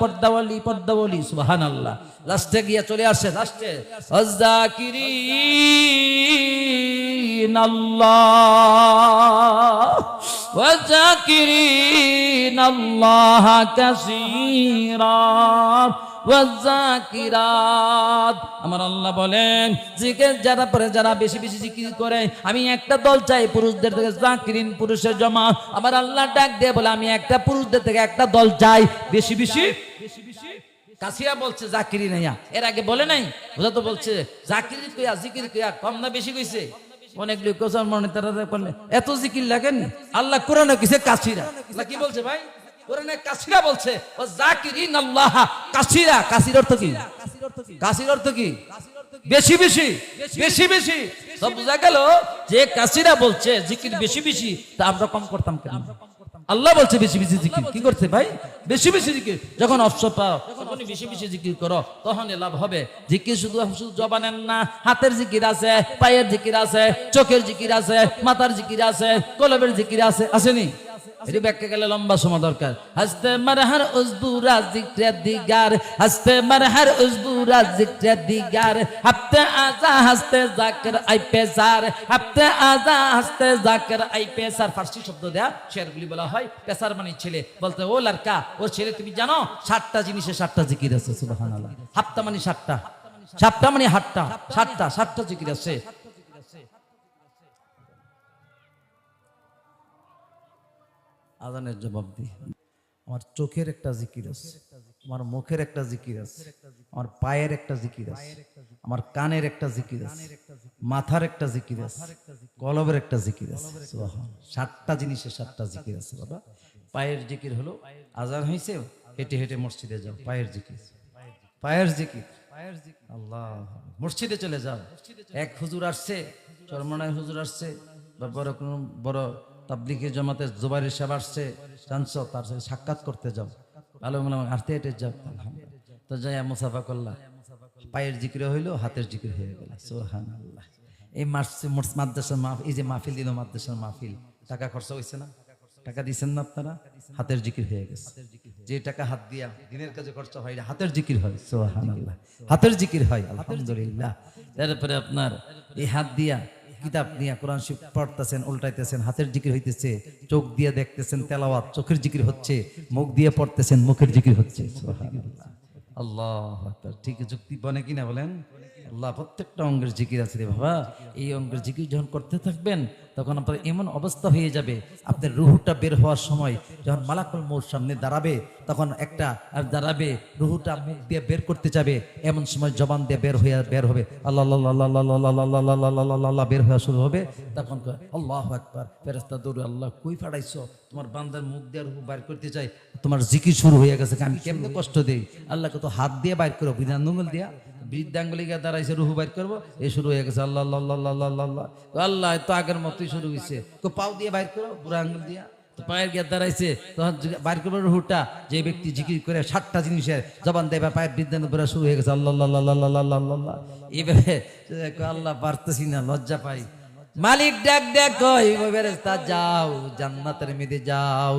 পর্দাওয়ালি। সুবহানাল্লাহ। লাস্টে গিয়ে চলে আসে, লাস্টে ওয়াযাকিরিনাল্লাহ কাসীরা ওয়াযাকিরাত। আমার আল্লাহ বলেন জিকির যারা পড়ে, যারা বেশি বেশি জিকির করে, আমি একটা দল চাই পুরুষদের থেকে যাকিরিন, পুরুষের জমা। আমার আল্লাহ ডাক দিয়ে বলে আমি একটা পুরুষদের থেকে একটা দল চাই বেশি বেশি। কাসিয়া বলছে জাকিরিন ইয়া, এর আগে বলে নাই। ওরা তো বলছে জাকিরি কইয়া, জিকির কইয়া, কম না বেশি কইছে? অনেক লোক মনে তারা করলে এত জিকির লাগেন। আল্লাহ কোরআনে কইছে কাসিরা। আল্লাহ কি বলছে ভাই? কোরআনে কাসিরা বলছে, ও যাকিরিনাল্লাহ কাসিরা। কাসির অর্থ কি? কাসির অর্থ কি? বেশি বেশি, বেশি বেশি। সব বুঝা গেল যে কাসিরা বলছে জিকির বেশি বেশি, তা আমরা কম করতাম কেন? আল্লাহ বলছে বেশি বেশি জিকির। কি করতে ভাই? বেশি বেশি জিকির। যখন অবসর পাও তখনই বেশি বেশি জিকির করো, তখন লাভ হবে। জিকির শুধু জবানের না, হাতের জিকির আছে, পায়ের জিকির আছে, চোখের জিকির আছে, মাথার জিকির আছে, কলবের জিকির আছে, আসেনি? এটি ব্যাখ্যা গেলে লম্বা সময় দরকার। হাসতে মারহার উজবুরা জিক্রে দিগার, হাসতে মারহার উজবুরা জিক্রে দিগার, হাফতে আজা হাসতে জাকির আই পেসার, হাফতে আজা হাসতে জাকির আই পেসার। ফার্সি শব্দ দেয়া শেরগুলি বলা হয়। পেসার মানে ছেলে। বলতে ও লড়কা, ও ছেলে, তুমি জানো 7টা জিনিসে 7টা জিকির আছে। সুবহানাল্লাহ। হাফতা মানে 7টা, সাতটা মানে হাটটা, 7টা জিকির আছে। আজানের জবাব দি। আমার চোখের একটা জিকির আছে, আমার মুখের একটা জিকির আছে, আমার পায়ের একটা জিকির আছে, আমার কানের একটা জিকির আছে, মাথার একটা জিকির আছে, কলবের একটা জিকির আছে। 7টা জিনিসে 7টা জিকির আছে বাবা। পায়ের জিকির হলো আজান হয়েছে, হেঁটে হেঁটে মসজিদে যাও, পায়ের জিকির। পায়ের জিকির আল্লাহ। মসজিদে চলে যাও। এক হুজুর আসছে, চরমনায় হুজুর আসছে, বা বড় কোনো বড় তাবলিগের জামাতে জুবাইর সাহেব আসছে, জানছো, তার সাথে সাক্ষাৎ করতে যাও। ভালো হাঁটতে হেঁটে যাও। তো যাই মুসাফা করলা, পায়ের জিকির হইলো, হাতের জিকির হয়ে গেল। সুবহানাল্লাহ। এই মাদ্রাসার এই যে মাহফিল দিল, মাদ্রাসার মাহফিল, টাকা খরচা হয়েছে না? টাকা দিচ্ছেন না আপনারা? হাতের জিকির হয়ে গেছে। যে টাকা হাত দিয়া দিনের কাজে খরচা হয়, হাতের জিকির হয়। সুবহানাল্লাহ। হাতের জিকির হয়, আলহামদুলিল্লাহ। তারপরে আপনার এই হাত দিয়া কিতাব নিয়ে কোরআন শরীফ পড়তেছেন, উল্টাইতেছেন, হাতের জিকির হইতেছে। চোখ দিয়ে দেখতেছেন তেলাওয়াত, চোখের জিকির হচ্ছে। মুখ দিয়ে পড়তেছেন, মুখের জিকির হচ্ছে। সুবহানাল্লাহ। আল্লাহু আকবার। ঠিক যুক্তি বনে কিনা বলেন? আল্লাহ প্রত্যেকটা অঙ্গের জিকির আছে রে বাবা। এই অঙ্গের জিকির যখন করতে থাকবেন, তখন আপনার এমন অবস্থা হয়ে যাবে, আপনার রুহুটা বের হওয়ার সময় যখন মালাকুল মউত সামনে দাঁড়াবে, তখন একটা দাঁড়াবে, রুহুটা মুখ দিয়ে বের করতে যাবে, এমন সময় জবান দিয়ে বের হবে আল্লাহ আল্লাহ আল্লাহ আল্লাহ আল্লাহ বের হওয়া শুরু হবে। তখন আল্লাহু আকবার। ফেরেশতা দৌড়ে, আল্লাহ কই ফাড়াইছো? তোমার বান্দার মুখ দিয়ে রুহু বাইর করতে চাই, তোমার জিকির শুরু হয়ে গেছে, আমি কেমনে কষ্ট দেই? আল্লাহকে তো হাত দিয়ে বাইর করো, বিধানঙ্গল দিয়া বৃদ্ধাঙ্গুলি গিয়ে দাঁড়াইছে, রুহু বাইর করবো, এই শুরু হয়ে গেছে আল্লাহ আল্লাহ আল্লাহ আল্লাহ আল্লাহ। আল্লাহ তো আগের মতোই শুরু হয়েছে। পাও দিয়ে বাইর করো, বুড়া আঙ্গুল দিয়া, পায়ের গিয়ে দাঁড়াইছে, তখন বাইর করবে রুহুটা। যে ব্যক্তি জিকির করে 7টা জিনিসের জবান দেবে, পায়ের বিদ্যান উপরে শুরু হয়ে গেছে আল্লাহ আল্লাহ আল্লাহ আল্লাহ আল্লাহ, এইভাবে আল্লাহ পারতেছি না, লজ্জা পাই। মালিক ডাক ডাক কই, ওই ফেরেশতা যাও জান্নাতের মধ্যে যাও,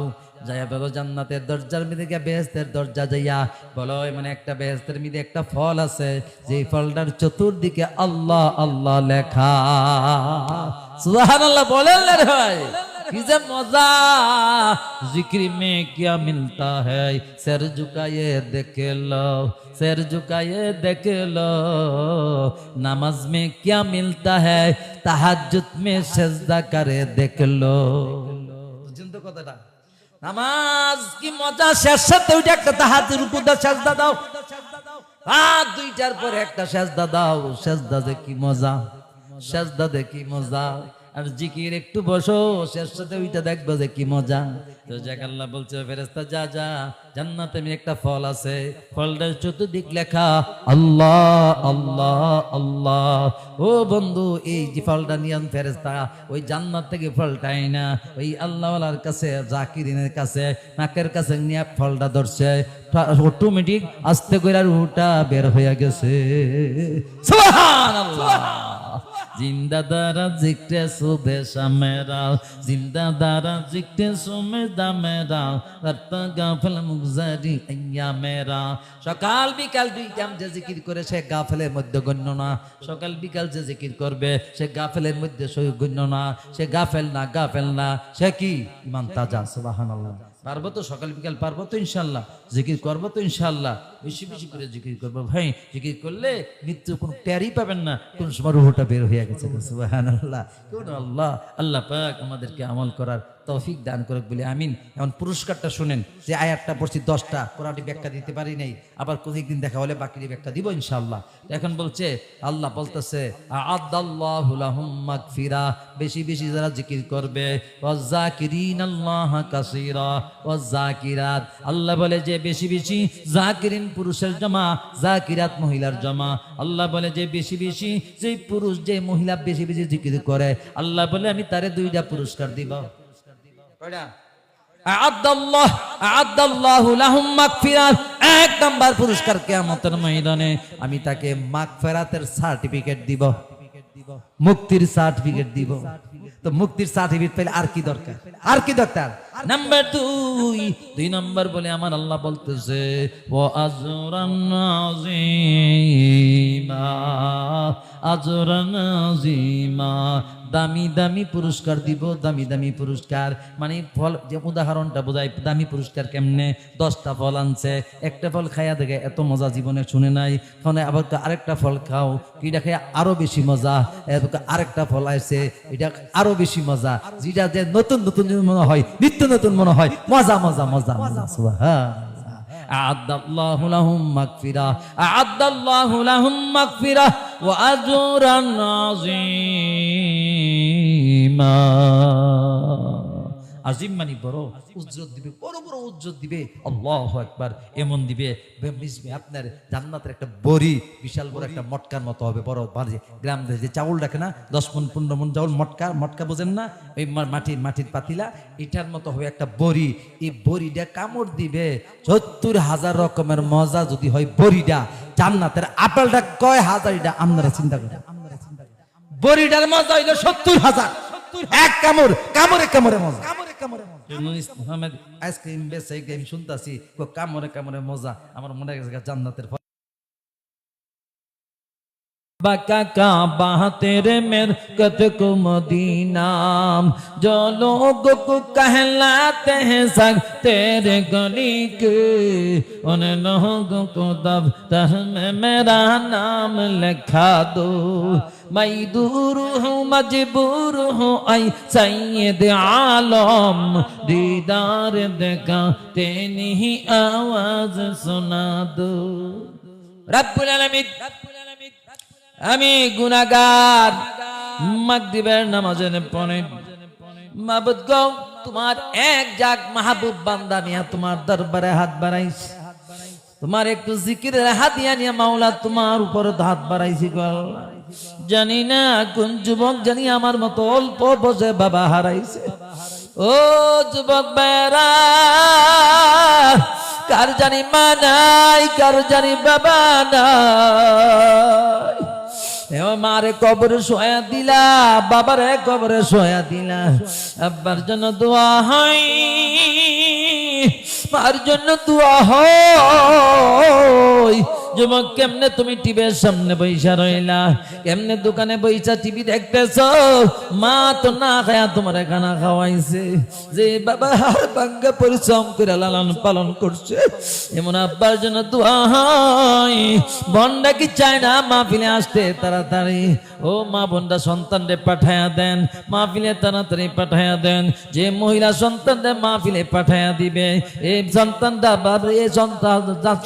যাইয়া বলো জান্নাতের দরজার মধ্যে গিয়া বেহেশতের দরজা যাইয়া বলো মানে একটা বেহেশতের মধ্যে একটা ফল আছে, যে ফলটার চতুর্দিকে আল্লাহ আল্লাহ লেখা। সুবহানাল্লাহ বলেন না রে ভাই, কি যে মজা। जिक्र में क्या मिलता है, सर झुकाए देख लो, सर झुकाए देख लो। नमाज में क्या मिलता है, तहज्जुद में सजदा करे देख लो। বুঝছেন তো কথাটা? নামাজ কি মজা, শেষ সাথে ওইটা একটা তাহাজ্জুদ রুকু দাও, সাজদা দাও, হাত দুইটার পরে একটা সাজদা দাও, সাজদা দে কি মজা, সাজদা দে কি মজা। আর জিকির একটু বসো, শেষ সাথে ওইটা দেখবো যে কি মজা। তো যাক আল্লাহ বলছে ফেরেশতা যা যা, জান্নাতে একটা ফল আছে, ফলটার চতুর্দিক লেখা আল্লাহ আল্লাহ আল্লাহ। ও বন্ধু, এই যে ফলটা নিয়ে ফেরেশতা ওই জান্নাত থেকে ফলটা আইনা ওই আল্লাহওয়ালার কাছে, জাকিরিনের কাছে, নাকের কাছে নিয়ে ফলটা ধরছে, অটোমেটিক আস্তে করে রুহটা বের হয়ে গেছে। সুবহানাল্লাহ। जिंदा दारा जिक्रे सुबह शामेरा, जिंदा दारा जिक्रे सुमेदा मेरा, करता गाफिल मुगजारी अय्या मेरा। সকাল বিকাল দুই টাইম যে জিকির করে সে গাফেলের মধ্যে গণ্য না, সকাল বিকাল যে জিকির করবে সে গাফেলের মধ্যে গণ্য না, সে গাফেল না, গাফেল না, সে কি ইমান তাজা। সুবহানাল্লাহ। পারবো তো সকাল বিকাল, পারবো তো ইনশাল্লাহ, জিকির করবো তো ইনশাল্লাহ, বেশি বেশি করে জিকির করবো ভাই। জিকির করলে মৃত্যু কোনো টেরই পাবেন না, কোন সময় রুহটা বের হয়ে গেছে। সুবহানাল্লাহ। কোন আল্লাহ, আল্লাহ পাক আমাদেরকে আমল করার তৌফিক দান করুক বলে আমিন। এখন পুরস্কারটা শুনেন, যে আয়াতটা পড়ছি 10টা, কোরআনে ব্যাখ্যা দিতে পারি নাই, আবার কোনদিন দেখা হলে বাকি ব্যাখ্যা দিব ইনশাআল্লাহ। এখন বলছে আল্লাহ বলতেছে আ'আদাল্লাহু লাহুম মাগফিরা, বেশি বেশি যারা জিকির করবে, ওয়াযাকিরিনাল্লাহা কাসীরা ওয়াযাকিরাত। আল্লাহ বলে যে বেশি বেশি জাকিরিন পুরুষের জমা, জাকিরাত মহিলার জমা। আল্লাহ বলে যে বেশি বেশি যে পুরুষ যে মহিলা বেশি বেশি জিকির করে, আল্লাহ বলে আমি তারে 2টা পুরস্কার দিব। আ'আদাল্লাহু লাহুম মাগফিরাত, 1 নাম্বার পুরস্কার কিয়ামতের ময়দানে আমি তাকে মাগফিরাতের সার্টিফিকেট দিব, মুক্তির সার্টিফিকেট দিব। তো মুক্তির সার্টিফিকেট পেলে আর কি দরকার, আর কি দরকার? নাম্বার 2 নাম্বার বলে আমার আল্লাহ বলতেছে ওয়া আজরান আযীমা, আজরান আযীমা, দামি দামি পুরস্কার দিব, দামি দামি পুরস্কার। মানে ফল, যে উদাহরণটা বোঝায় দামি পুরস্কার কেমনে, 10টা ফল আনছে, একটা ফল খাইয়া দেখে এত মজা জীবনে শুনে নাই, ফলে আবার আরেকটা ফল খাও, এটা খাইয়া আরো বেশি মজা, আরেকটা ফল আছে এটা আরো বেশি মজা, যেটা যে নতুন নতুন মনে হয়, নিত্য নতুন মনে হয়, মজা মজা মজা মজা। সুবহানাল্লাহ। আ'আদাল্লাহু লাহুম মাগফিরা, আ'আদাল্লাহু লাহুম মাগফিরা ওয়া আজরান আযীমা। আজিম মানে বড়, উজ্জ্বল দিবে, বড় বড় উজ্জ্বল দিবে। আল্লাহু আকবার। এমন দিবে আপনার জান্নাতের একটা বড়ি বিশাল বড় একটা মটকার মতো হবে, বড় বাজে। গ্রাম যে চাউল রাখে না, 10 মণ 15 মণ চাউল, মটকা, মটকা বোঝেন না, ওই মাটির পাতিলা, এটার মতো হবে একটা বড়ি। এই বড়িটা কামড় দিবে 70,000 রকমের মজা যদি হয় বড়িটা। জান্নাতের আপেলটা কয় হাজারিটা আপনারা চিন্তা করেন, বড়িটার মজা হইলো 70,000। এক কামড়, কামড়ে কামড়ে মজা। আইসক্রিম বেচে আমি শুনতাছি কামড়ে কামড়ে মজা। আমার মনে গেছে জান্নাতের बाका काबा तेरे मिरकत को मदीना, जो लोगों को कहलाते हैं सब तेरे गली के, उन लोगों को दफ्तर में मेरा नाम लिखा दो। मैं दूर हूँ मजबूर हूँ ऐ सैयद आलम, दीदार देखा तेरी ही आवाज सुना दो। रब्बुल आलमीन, আমি গুনাহগার, মাগরিবের নামাজের পরে মাবুদ গো তোমার এক জাগ মাহবুব বান্দা নিয়ে তোমার দরবারে হাত বাড়াইছি, তোমার একটু জিকিরের হাতিয়া নিয়ে মাওলা তোমার উপর হাত বাড়াইছি গো। জানি না কোন যুবক জানি আমার মতো অল্প বয়সে বাবা হারাইছে, ও যুবক ভাইরা, কার জানি মা নাই, কার জানি বাবা নাই। মারে কবরে শোয়া দিলা, বাবারে কবরে শোয়া দিলা। আব্বার জন্য দোয়া হয়, মার জন্য দোয়া হয়। যুবক কেমনে তুমি টিভির সামনে বইসা রইলা, কেমনে দোকানে বইসা টিভি দেখতেছ, মা তো না খায়া তোমার খানা খাওয়াইছে। যে বাবা হার ভাঙ্গা পরিশ্রম করে লালন পালন করছে, এমন আব্বার জন্য দোয়া হয়। বন্ডা কি চায় না মাহফিলে আসতে তাড়াতাড়ি? ও মা বোনরা সন্তানরে পাঠায়া দেন, মাহফিলে তাড়াতাড়ি পাঠায়া দেন। যে মহিলা সন্তানরে মাহফিলে পাঠায়া দিবে, এই সন্তানটা এই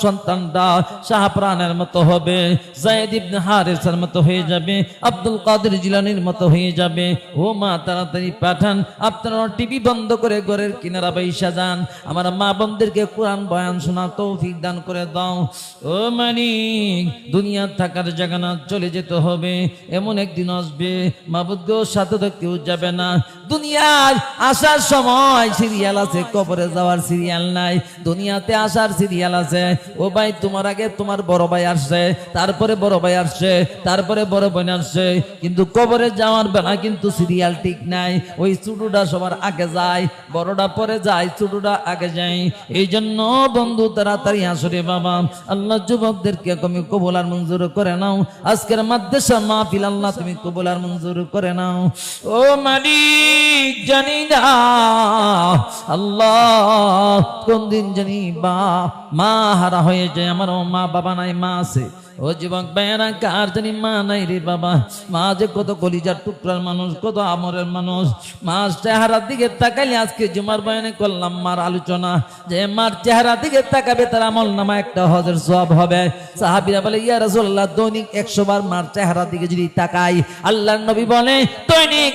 সন্তানটা শাহপ্রাণের মতো হবে, যায়েদ ইবনে হারেসার মতো হয়ে যাবে, আব্দুল কাদের জিলানীর মতো হয়ে যাবে। ও মা তাড়াতাড়ি পাঠান। আপনারা টিভি বন্ধ করে ঘরের কিনারা বৈশা যান। আমার মা বোনদেরকে কোরআন বয়ান শোনার তৌফিক দান করে দাও। ও মানিক, দুনিয়া থাকার জায়গা না, চলে যেতে হবে। এমন একদিন আসবে মাবুদ গো, সাথে তো কেউ যাবে না। দুনিয়ার আসার সময় সিরিয়াল আছে, কবরে যাওয়ার সিরিয়াল নাই। দুনিয়াতে আসার সিরিয়াল আছে। ও ভাই, তোমার আগে তোমার বড় ভাই আসছে, তারপরে বড় ভাই আসছে, তারপরে বড় বোন আসছে, কিন্তু কবরে যাওয়ার বেলা কিন্তু সিরিয়াল ঠিক নাই। ওই ছোটটা সবার আগে যায়, বড়টা পরে যায়, ছোটটা আগে যায়। এই জন্য বন্ধু তাড়াতাড়ি আসরে বাবা। আল্লাহ যুবকদেরকে তুমি কবুল আর মঞ্জুর করে নাও। আজকের মাদ্রাসা মাহফিল আল্লাহ তুমি কবুল আর মঞ্জুর করে নাও। ও মালিক, জানি না আল্লাহ কোন দিন জানি মা হারা হয়ে যায়। আমারও মা বাবা নাই, মা আছে। ও যুবক ভাইয়েরা, কার জানি মা নাই রে বাবা। মা যে কত কলিজার টুকরার মানুষ, কত আমরের মানুষ। মার চেহারার দিকে তাকাইলে, আজকে জুমার বয়ানে করলাম মার আলোচনা, যে মার চেহারা দিকে তাকাবে তার আমল নামা একটা হজের সওয়াব হবে। সাহাবীরা বলে, ইয়া রাসূলুল্লাহ, দৈনিক 100 বার মার চেহারা দিকে যদি তাকাই, আল্লাহর নবী বলে দৈনিক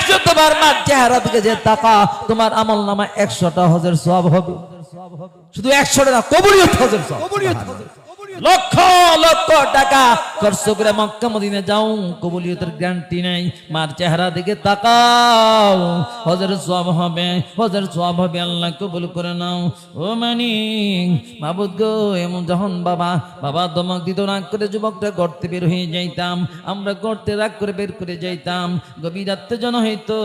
100 বার মার চেহারা দিকে যে তাকা, তোমার আমল নামা 100টা হজের সওয়াব হবে। শুধু 100টা না, কবুলিয়ত হজের সওয়াব। লক্ষ লক্ষ টাকা খরচ করে মক্কা মদিনা যাও, কবুলিয়তের গ্যারান্টি নাই। মার চেহারা দিকে তাকাও, হজের সওয়াব হবে, হজের সওয়াব হবে। আল্লাহ কবুল করে নাও। ও মানিক, মাবুদ গো, এমন যখন বাবা দমক দিত, রাগ করে যুবকটা গর্তে বের হয়ে যাইতাম। আমরা গর্তে রাগ করে বের করে যাইতাম। গভীর রাত্রে জন হইতো,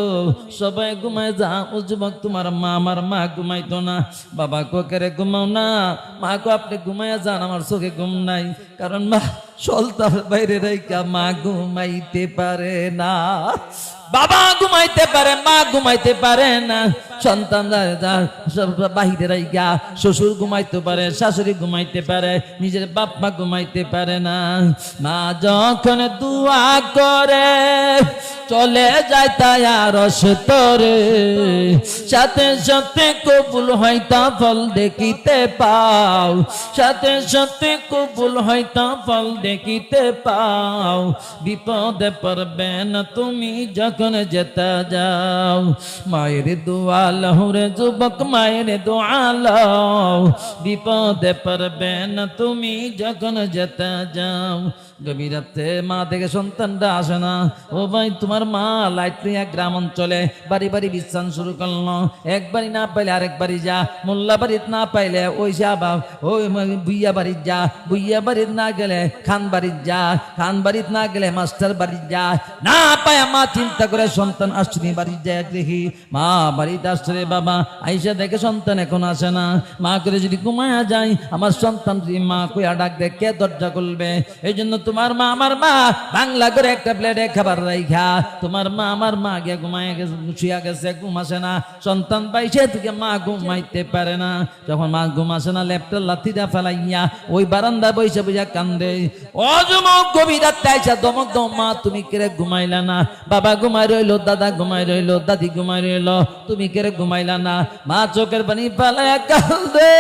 সবাই ঘুমায় যা। ও যুবক, তোমার মা, আমার মা ঘুমাইতো না। বাবা কো, কেরে ঘুমাও না? মা কো, আপনি ঘুমাইয়া যান, আমার চোখে ঘুম নাই। কারণ মা সলতার বাইরে রেখা মা ঘুমাইতে পারে না। বাবা ঘুমাইতে পারে, মা ঘুমাইতে পারে না। সন্তানরা বাহিরে রাইগা, শ্বশুর ঘুমাইতে পারে, শাশুড়ি ঘুমাইতে পারে, নিজের বাপ মা ঘুমাইতে পারে না। মা যখন দুয়া করে চলে যায় তাই আরশ তরে, সাথে সাথে কবুল হয় তা ফল দেখিতে পাও, সাথে সাথে কবুল হয় তা ফল দেখিতে পাও। বিপদে পড়বে না তুমি যখন যেতে যাও। মায়ের দোয়া লহুরে যুবক, মায়ের দোয়া লও। বিপদে পড়বে না তুমি যখন যেতে যাও। গভীর রাতে মা থেকে সন্তানটা আসে না। ও ভাই, তোমার মা লাইট নিয়ে গ্রাম অঞ্চলে বাড়ি বাড়ি বিশ্রাম শুরু করলো। একবারই না পাইলে আরেক বাড়ি যা, মোল্লা বাড়িতে না পাইলে ওই যা, ওই বুইয়া বাড়ির যা, বুইয়া বাড়ির না গেলে খান বাড়ির যা, খান বাড়ির না গেলে মাস্টার বাড়ির যা। না পায় মা চিন্তা করে সন্তান আসছে বাড়ির যায়, দেখি মা বাড়িতে আসছে রে বাবা। আইসা দেখে সন্তান এখন আসে না। মা করে যদি ঘুমায়া যায়, আমার সন্তান যদি মা কইয়া ডাক দেয়, কে দরজা খুলবে? এই জন্য তোমার মা, আমার মা বাংলা করে একটা প্লেটে খাবার রাইখা, তোমার মা, আমার মা গিয়া ঘুমাইয়া গেছে, শুয়া গেছে, ঘুম আসে না। সন্তান পাইছে থেকে মা ঘুমাইতে পারে না। যখন মা ঘুম আসে না, ল্যাপটপ লাথিটা ফেলাইয়া ওই বারান্দা বইসা বইসা কান্দে। অজমক গভীর রাতে আইসা দমক দম, মা তুমি কেরে ঘুমাইলা না? বাবা ঘুমাই রইলো, দাদা ঘুমাই রইলো, দাদি ঘুমাই রইলো, তুমি কেরে ঘুমাইলা না? মা চোখের পানি ফেলাইয়া কান্দে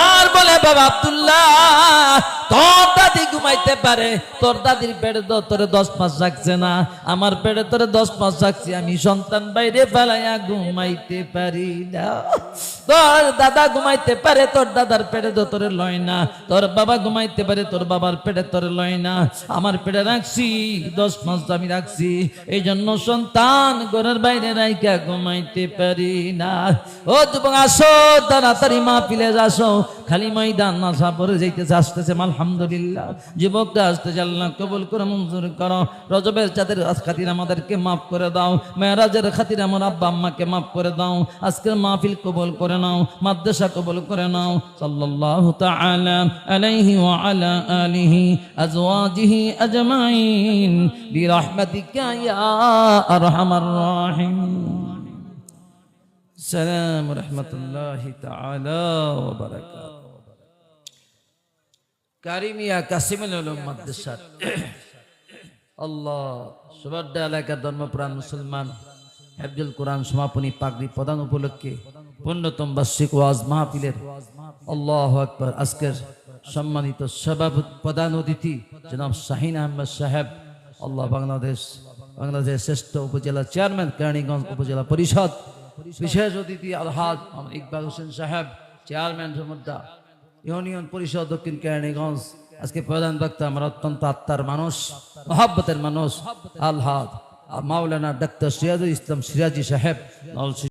আর বলে, বাবা আব্দুল্লাহ, তোর দাদি ঘুমাইতে পারে, তোর দাদির পেটে তো তোরে 10 মাস রাখছে না, আমার পেটে তোরে 10 মাস রাখছি, আমি সন্তান বাইরে ফেলাইয়া ঘুমাইতে পারি না। তোর দাদা ঘুমাইতে পারে তোর দাদার পেটে তো তোরে লয় না, তোর বাবা ঘুমাইতে পারে তোর বাবার পেটে তোরে লয় না, আমার পেটে রাখছি 10 মাস আমি রাখছি, এই জন্য সন্তান ঘরের বাইরে রাইকা ঘুমাইতে পারি না। ও যুবক আসো তাড়াতাড়ি মাহফিলে আসো, খালি ময়দান নাসা পরে যাইতেছে আসতেছে আলহামদুলিল্লাহ, যুবকটা আসতেছে, আল্লাহ কবুল করে মঞ্জুর করো, রজবের চাঁদের খাতির আমাদেরকে মাফ করে দাও, মেরাজের খাতির আমার আব্বা আম্মাকে মাফ করে দাও, আজকের মাহফিল কবুল করে নাও, মাদ্রাসা কবুল করে নাও। সাল্লাল্লাহু তাআলা আলাইহি ওয়া আলা আলিহি আজওয়াজিহি আজমাইন বিরহমাতিকা ইয়া আরহামার রাহিমিন। আসসালামু রাহমাতুল্লাহি তাআলা ওয়া বারাকাতুহু। কারিমিয়া কাসিমুল উলুম মাদ্রাসা আল্লাহ সুবর্দা এলাকার ধর্মপ্রাণ মুসলমান হেফজুল কোরআন সমাপনী পাগড়ি প্রদান উপলক্ষে পূর্ণতম বার্ষিক ওয়াজ মাহফিলের আল্লাহু আকবার আজকের সম্মানিত সভাপতি প্রধান অতিথি জনাব শাহিন আহমেদ সাহেব, আল্লাহ বাংলাদেশ শ্রেষ্ঠ উপজেলা চেয়ারম্যান কেরানীগঞ্জ উপজেলা পরিষদ, বিশেষ অতিথি আলহাজ ইকবাল হোসেন সাহেব চেয়ারম্যান সমুদ্রা ইউনিয়ন পরিষদ দক্ষিণ কেরানীগঞ্জ, আজকে প্রধান বক্তা আমার অত্যন্ত আত্মার মানুষ, মহব্বতের মানুষ আলহাজ মাওলানা ডাক্তার সিরাজুল ইসলাম সিরাজি সাহেব।